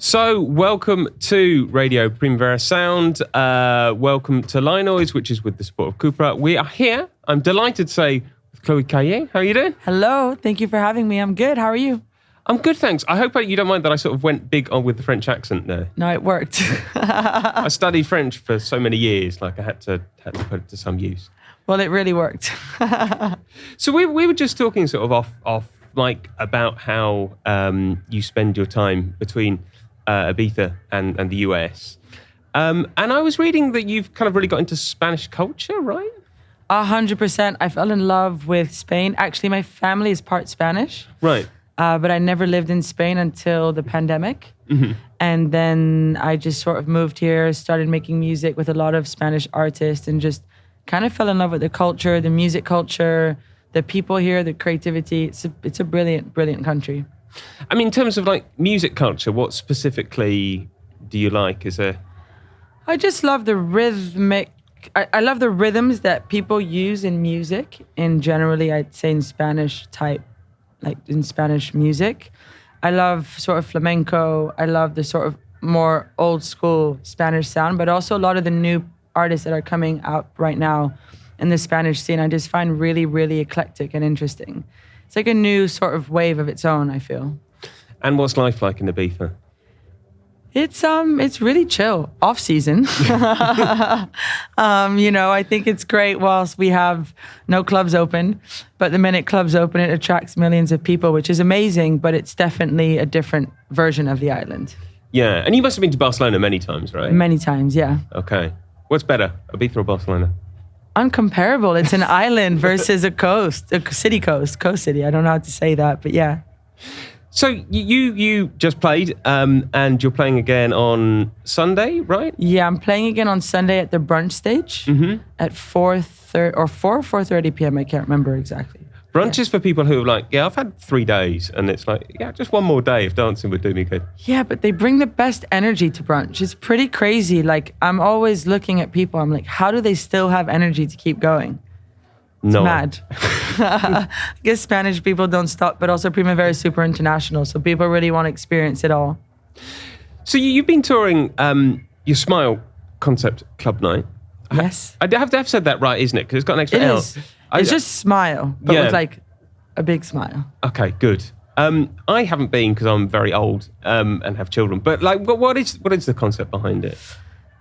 So, welcome to Radio Primavera Sound. Welcome to Line Noise, which is with the support of Cupra. We are here, I'm delighted to say, with Chloé Caillet. How are you doing? Hello, thank you for having me. I'm good. How are you? I'm good, thanks. I hope you don't mind that I sort of went big on with the French accent there. No, it worked. I studied French for so many years, like I had to put it to some use. Well, it really worked. So we were just talking sort of off like about how you spend your time between Ibiza and the US. And I was reading that you've kind of really got into Spanish culture, right? 100%. I fell in love with Spain. Actually, my family is part Spanish. Right. But I never lived in Spain until the pandemic. Mm-hmm. And then I just sort of moved here, started making music with a lot of Spanish artists and just kind of fell in love with the culture, the music culture, the people here, the creativity. It's a brilliant, brilliant country. I mean, in terms of like music culture, what specifically do you like? I just love the rhythmic. I love the rhythms that people use in music, and generally, I'd say in Spanish type, like in Spanish music. I love sort of flamenco. I love the sort of more old school Spanish sound, but also a lot of the new artists that are coming out right now in the Spanish scene. I just find really, really eclectic and interesting. It's like a new sort of wave of its own, I feel. And what's life like in Ibiza? It's really chill, off season. I think it's great whilst we have no clubs open, but the minute clubs open, it attracts millions of people, which is amazing, but it's definitely a different version of the island. Yeah, and you must have been to Barcelona many times, right? Many times, yeah. Okay. What's better, Ibiza or Barcelona? Uncomparable. It's an island versus a coast city. I don't know how to say that, but yeah. So you just played, and you're playing again on Sunday, right? Yeah, I'm playing again on Sunday at the Brunch stage at 4:30 p.m. I can't remember exactly. Brunch is for people who are like, I've had 3 days, and it's like, just one more day if dancing would do me good. Yeah, but they bring the best energy to brunch. It's pretty crazy. Like, I'm always looking at people. I'm like, how do they still have energy to keep going? It's mad. I guess Spanish people don't stop, but also Primavera is super international, so people really want to experience it all. So you've been touring your SMIILE concept club night. Yes. I have to have said that right, isn't it? Because it's got an extra L. It's just SMIILE, but with like a big smile. Okay, good. I haven't been because I'm very old and have children. But like, what is the concept behind it?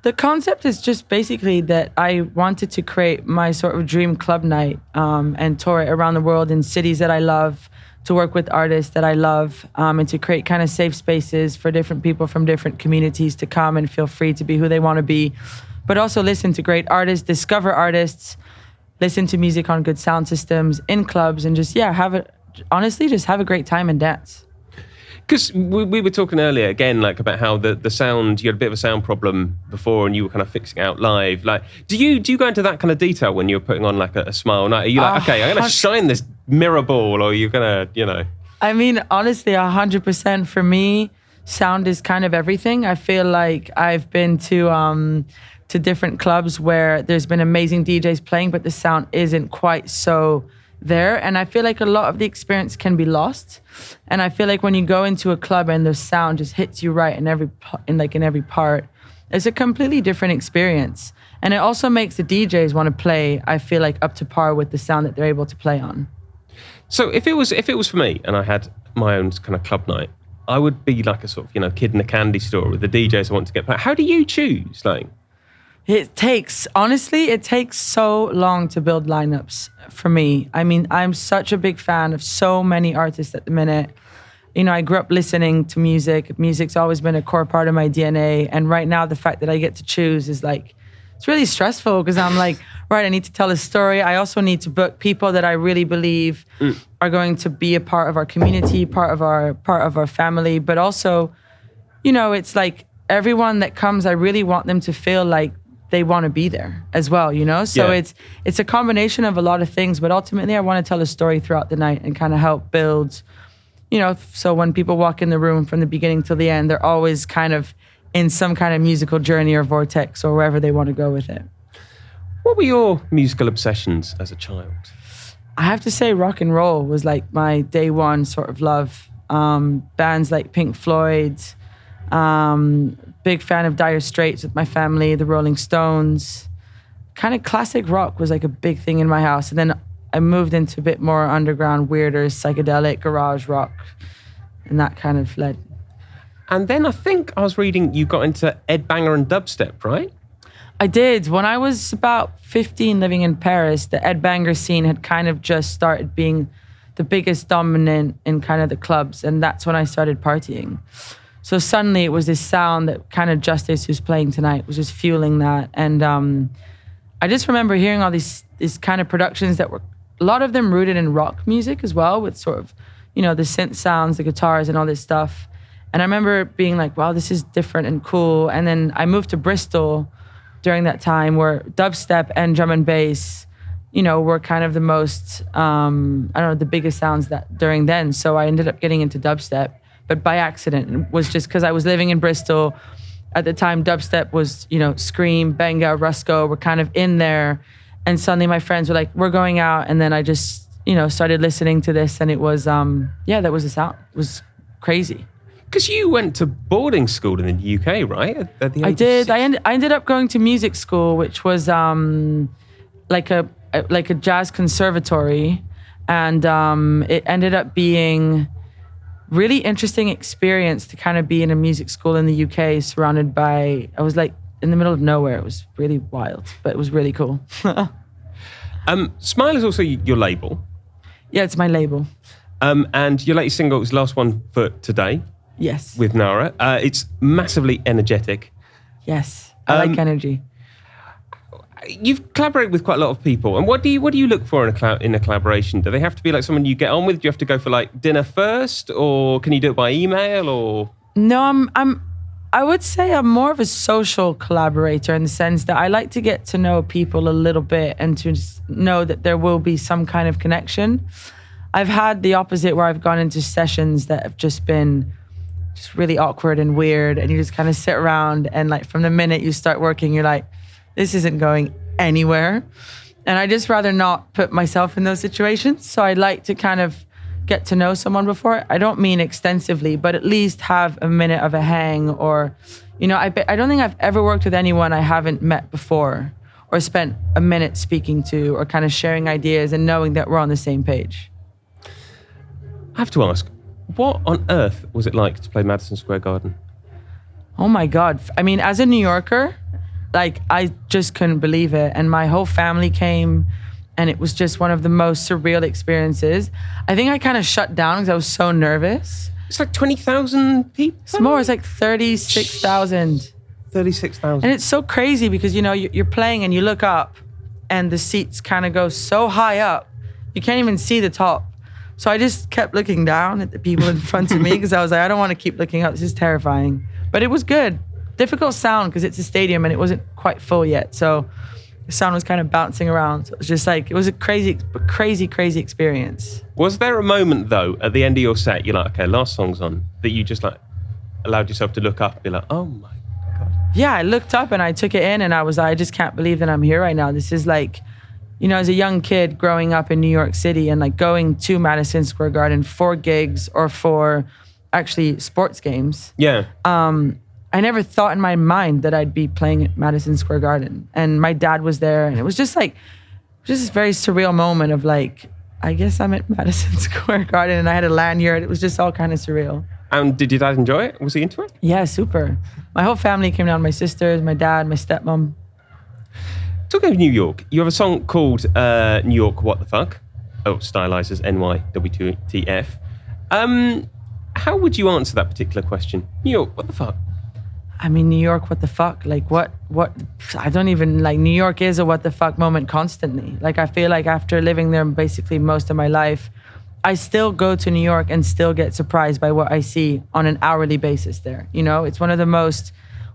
The concept is just basically that I wanted to create my sort of dream club night and tour it around the world in cities that I love, to work with artists that I love, and to create kind of safe spaces for different people from different communities to come and feel free to be who they want to be, but also listen to great artists, discover artists, listen to music on good sound systems in clubs, and just have a great time and dance. Because we were talking earlier again, like about how the sound, you had a bit of a sound problem before, and you were kind of fixing it out live. Like, do you go into that kind of detail when you're putting on like a SMIILE night? Are you like, okay, I'm gonna shine this mirror ball, or you're gonna, I mean, honestly, 100% for me, sound is kind of everything. I feel like I've been to different clubs where there's been amazing DJs playing, but the sound isn't quite so there. And I feel like a lot of the experience can be lost. And I feel like when you go into a club and the sound just hits you right in every part, it's a completely different experience. And it also makes the DJs want to play, I feel like, up to par with the sound that they're able to play on. So if it was for me and I had my own kind of club night, I would be like a sort of, kid in a candy store with the DJs I want to get played. How do you choose? Like, it takes so long to build lineups for me. I mean, I'm such a big fan of so many artists at the minute. I grew up listening to music. Music's always been a core part of my DNA. And right now, the fact that I get to choose is like, it's really stressful because I'm like, right, I need to tell a story. I also need to book people that I really believe are going to be a part of our community, part of our family. But also, it's like everyone that comes, I really want them to feel like they want to be there as well, So it's a combination of a lot of things, but ultimately I want to tell a story throughout the night and kind of help build, so when people walk in the room from the beginning till the end, they're always kind of in some kind of musical journey or vortex or wherever they want to go with it. What were your musical obsessions as a child? I have to say rock and roll was like my day one sort of love. Bands like Pink Floyd, Big fan of Dire Straits with my family, the Rolling Stones. Kind of classic rock was like a big thing in my house. And then I moved into a bit more underground, weirder, psychedelic, garage rock. And that kind of led. And then I think I was reading you got into Ed Banger and dubstep, right? I did. When I was about 15 living in Paris, the Ed Banger scene had kind of just started being the biggest dominant in kind of the clubs. And that's when I started partying. So suddenly it was this sound that kind of Justice, who's playing tonight, was just fueling that. And I just remember hearing all these kind of productions that were, a lot of them rooted in rock music as well, with sort of, the synth sounds, the guitars and all this stuff. And I remember being like, wow, this is different and cool. And then I moved to Bristol during that time where dubstep and drum and bass, were kind of the most, the biggest sounds that during then. So I ended up getting into dubstep. But by accident. It was just because I was living in Bristol. At the time, dubstep was, Scream, Benga, Rusko were kind of in there. And suddenly my friends were like, we're going out. And then I just, started listening to this. And it was, that was the sound. It was crazy. Because you went to boarding school in the UK, right? At the age I did. Of I ended up going to music school, which was like a jazz conservatory. And it ended up being really interesting experience to kind of be in a music school in the UK surrounded by, I was like in the middle of nowhere. It was really wild, but it was really cool. SMIILE is also your label. Yeah, it's my label. And your latest single is Last One for Today. Yes. With Nara. It's massively energetic. Yes, I like energy. You've collaborated with quite a lot of people, and what do you look for in a collaboration? Do they have to be like someone you get on with? Do you have to go for like dinner first, or can you do it by email? Or no, I would say I'm more of a social collaborator in the sense that I like to get to know people a little bit and to just know that there will be some kind of connection. I've had the opposite where I've gone into sessions that have just been just really awkward and weird, and you just kind of sit around and like from the minute you start working, you're like, this isn't going anywhere. And I just rather not put myself in those situations. So I like to kind of get to know someone before. I don't mean extensively, but at least have a minute of a hang or, I don't think I've ever worked with anyone I haven't met before or spent a minute speaking to or kind of sharing ideas and knowing that we're on the same page. I have to ask, what on earth was it like to play Madison Square Garden? Oh my God. I mean, as a New Yorker, like I just couldn't believe it. And my whole family came and it was just one of the most surreal experiences. I think I kind of shut down because I was so nervous. It's like 20,000 people? It's more, it's like 36,000. 36,000. And it's so crazy because, you're playing and you look up and the seats kind of go so high up, you can't even see the top. So I just kept looking down at the people in front of me because I was like, I don't want to keep looking up. This is terrifying. But it was good. Difficult sound because it's a stadium and it wasn't quite full yet. So the sound was kind of bouncing around. So it was just like, it was a crazy experience. Was there a moment though, at the end of your set, you're like, okay, last song's on, that you just like allowed yourself to look up and be like, oh my God. Yeah, I looked up and I took it in and I just can't believe that I'm here right now. This is like, as a young kid growing up in New York City and like going to Madison Square Garden for gigs or for actually sports games. Yeah. I never thought in my mind that I'd be playing at Madison Square Garden. And my dad was there and it was just like, this very surreal moment of like, I guess I'm at Madison Square Garden and I had a lanyard. It was just all kind of surreal. And did your dad enjoy it? Was he into it? Yeah, super. My whole family came down, my sisters, my dad, my stepmom. Talking of New York, you have a song called New York, What the Fuck? Oh, stylized as NYWTF. How would you answer that particular question? New York, what the fuck? I mean, New York, what the fuck? Like, what, I don't even, like, New York is a what the fuck moment constantly. Like, I feel like after living there basically most of my life, I still go to New York and still get surprised by what I see on an hourly basis there. It's one of the most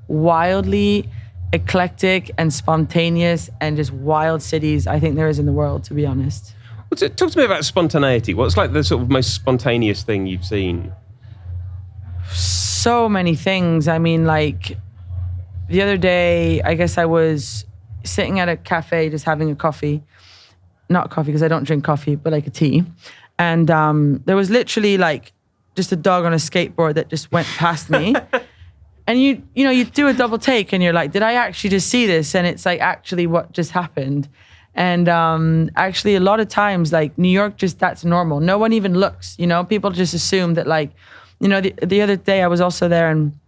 wildly eclectic and spontaneous and just wild cities I think there is in the world, to be honest. Well, talk to me about spontaneity. What's like the sort of most spontaneous thing you've seen? So many things. I mean, like the other day, I guess I was sitting at a cafe just having a coffee. Not coffee because I don't drink coffee, but like a tea. And there was literally like just a dog on a skateboard that just went past me. And you do a double take and you're like, did I actually just see this? And it's like actually what just happened. And actually a lot of times like New York, just that's normal. No one even looks, people just assume that like, the other day I was also there and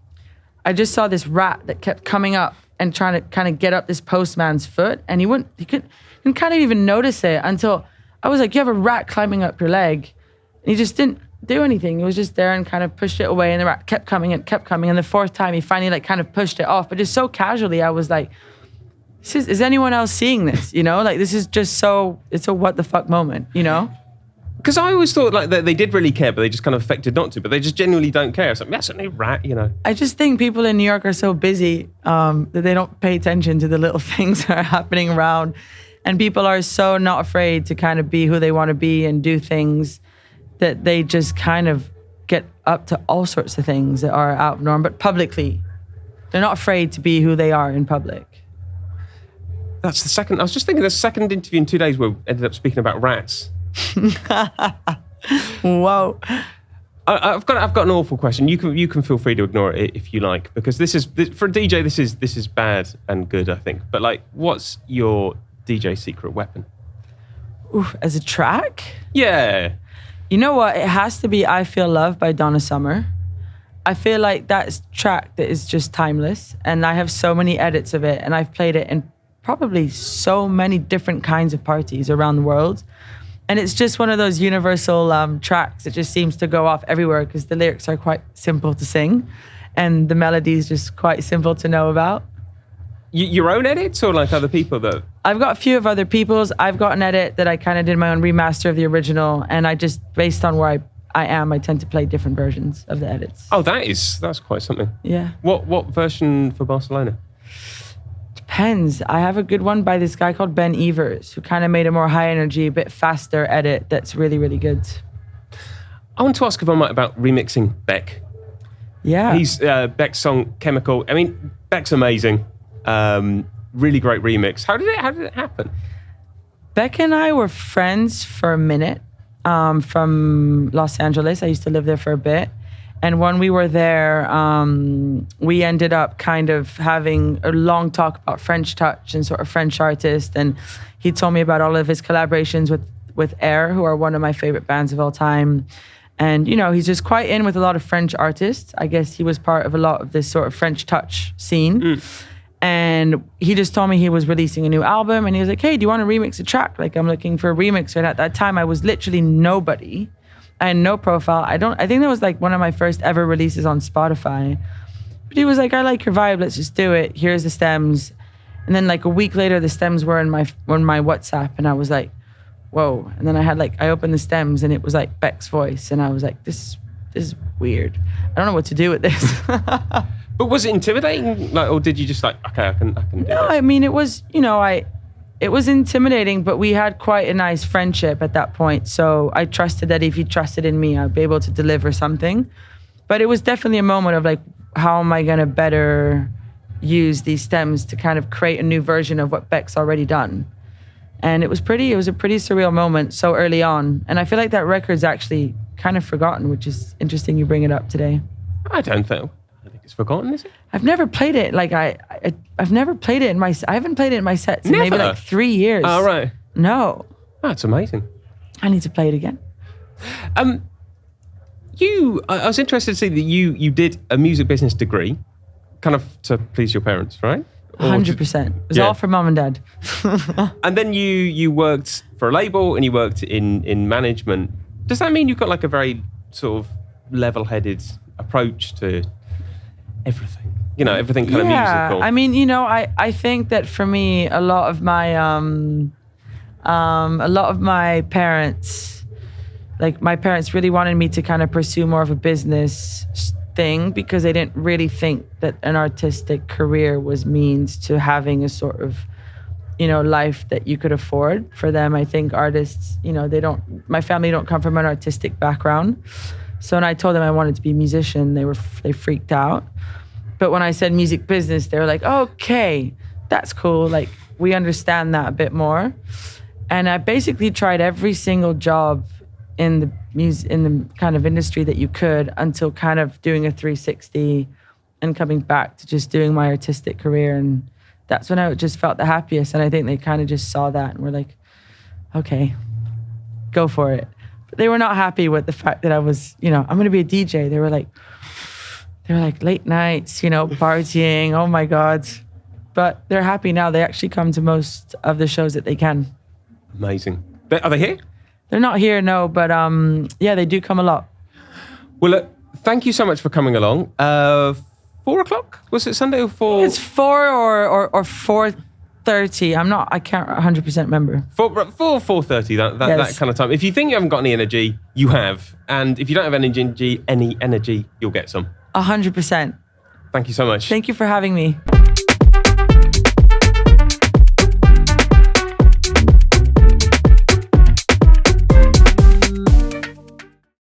I just saw this rat that kept coming up and trying to kind of get up this postman's foot. And he didn't kind of even notice it until I was like, you have a rat climbing up your leg. And he just didn't do anything. He was just there and kind of pushed it away and the rat kept coming and kept coming. And the fourth time he finally like kind of pushed it off, but just so casually, I was like, is anyone else seeing this? Like this is just it's a what the fuck moment, Because I always thought like that they did really care, but they just kind of affected not to, but they just genuinely don't care. It's like, that's a new rat, I just think people in New York are so busy that they don't pay attention to the little things that are happening around. And people are so not afraid to kind of be who they want to be and do things that they just kind of get up to all sorts of things that are out of norm, but publicly. They're not afraid to be who they are in public. That's the second, I was just thinking the second interview in 2 days where we ended up speaking about rats. Whoa. I've got an awful question. You can feel free to ignore it if you like, because this for a DJ, this is bad and good, I think. But like, what's your DJ secret weapon? Oof, as a track? Yeah. You know what? It has to be I Feel Love by Donna Summer. I feel like that's a track that is just timeless. And I have so many edits of it. And I've played it in probably so many different kinds of parties around the world. And it's just one of those universal tracks that just seems to go off everywhere because the lyrics are quite simple to sing. And the melody is just quite simple to know about. Your own edits or like other people though? I've got a few of other people's. I've got an edit that I kind of did my own remaster of the original, and I just, based on where I am, I tend to play different versions of the edits. Oh, that's quite something. Yeah. What version for Barcelona? Depends. I have a good one by this guy called Ben Evers, who kind of made a more high energy, a bit faster edit that's really, really good. I want to ask if I might about remixing Beck. Yeah. He's Beck's song Chemical. I mean, Beck's amazing. Really great remix. How did it happen? Beck and I were friends for a minute from Los Angeles. I used to live there for a bit. And when we were there, we ended up kind of having a long talk about French touch and sort of French artists. And he told me about all of his collaborations with Air, who are one of my favorite bands of all time. And, he's just quite in with a lot of French artists. I guess he was part of a lot of this sort of French touch scene. Mm. And he just told me he was releasing a new album. And he was like, hey, do you want to remix a track? Like, I'm looking for a remixer. And at that time, I was literally nobody. I had no profile. I think that was like one of my first ever releases on Spotify. But he was like, I like your vibe. Let's just do it. Here's the stems. And then like a week later, the stems were in my WhatsApp. And I was like, whoa. And then I opened the stems and it was like Beck's voice. And I was like, this is weird. I don't know what to do with this. But was it intimidating? Like, or did you just like, okay, I can do it? No, I mean, it was, it was intimidating, but we had quite a nice friendship at that point. So I trusted that if he trusted in me, I'd be able to deliver something. But it was definitely a moment of like, how am I going to better use these stems to kind of create a new version of what Beck's already done? And it was a pretty surreal moment so early on. And I feel like that record's actually kind of forgotten, which is interesting you bring it up today. I don't think it's forgotten, is it? I've never played it. Like I've never played it I haven't played it in my sets in maybe like 3 years. Oh, right. No. Oh, it's amazing. I need to play it again. I was interested to see that you did a music business degree, kind of to please your parents, right? 100%. It was all for mom and dad. And then you worked for a label and you worked in management. Does that mean you've got like a very sort of level-headed approach to everything? Everything kind of musical. I mean, I think that for me, a lot of my parents, like my parents really wanted me to kind of pursue more of a business thing because they didn't really think that an artistic career was means to having a sort of, life that you could afford. For them, I think artists, my family don't come from an artistic background. So when I told them I wanted to be a musician, they freaked out. But when I said music business, they were like, okay, that's cool. Like, we understand that a bit more. And I basically tried every single job in the kind of industry that you could until kind of doing a 360 and coming back to just doing my artistic career. And that's when I just felt the happiest. And I think they kind of just saw that and were like, okay, go for it. But they were not happy with the fact that I was, I'm going to be a DJ. They were like late nights, partying. Oh my God. But they're happy now. They actually come to most of the shows that they can. Amazing. Are they here? They're not here, no, but yeah, they do come a lot. Well, look, thank you so much for coming along. 4:00? Was it Sunday or 4? It's 4 or 4:30. I can't 100% remember. 4:30, that kind of time. If you think you haven't got any energy, you have. And if you don't have any energy, you'll get some. 100%. Thank you so much. Thank you for having me.